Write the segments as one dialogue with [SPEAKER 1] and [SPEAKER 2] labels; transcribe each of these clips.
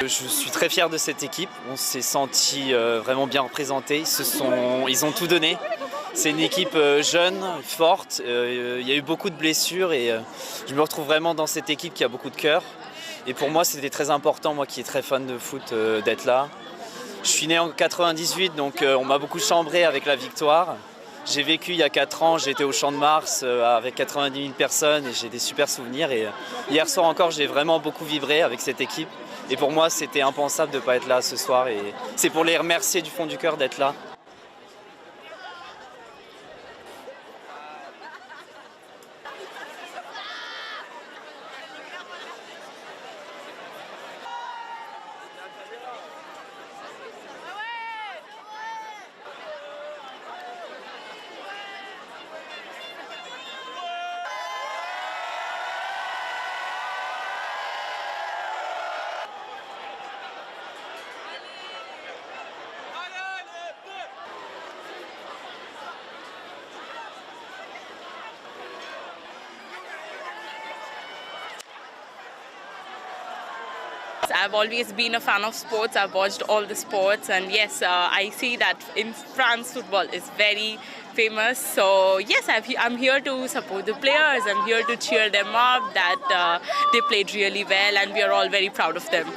[SPEAKER 1] Je suis très fier de cette équipe, on s'est senti vraiment bien représentés, ils ont tout donné. C'est une équipe jeune, forte, il y a eu beaucoup de blessures et je me retrouve vraiment dans cette équipe qui a beaucoup de cœur. Et pour moi c'était très important, moi qui est très fan de foot, d'être là. Je suis né en 98, donc on m'a beaucoup chambré avec la victoire. J'ai vécu il y a 4 ans, j'ai été au Champ de Mars avec 90 000 personnes et j'ai des super souvenirs. Et hier soir encore, j'ai vraiment beaucoup vibré avec cette équipe. Et pour moi, c'était impensable de ne pas être là ce soir. Et c'est pour les remercier du fond du cœur d'être là.
[SPEAKER 2] I've always been a fan of sports. I've watched all the sports, and yes, I see that in France football is very famous. So yes, I'm here to support the players. I'm here to cheer them up that they played really well, and we are all very proud of them.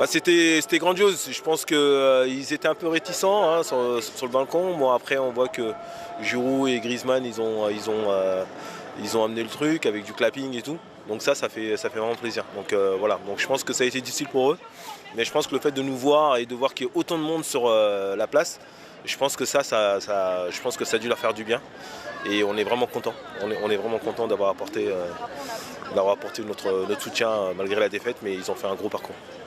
[SPEAKER 3] C'était grandiose. Je pense qu'ils étaient un peu réticents hein, sur le balcon. Bon, après, on voit que Giroud et Griezmann, ils ont amené le truc avec du clapping et tout. Donc ça fait vraiment plaisir. Donc voilà. Donc je pense que ça a été difficile pour eux. Mais je pense que le fait de nous voir et de voir qu'il y a autant de monde sur la place, je pense que ça a dû leur faire du bien. Et on est vraiment contents. On est vraiment contents d'avoir apporté notre soutien malgré la défaite. Mais ils ont fait un gros parcours.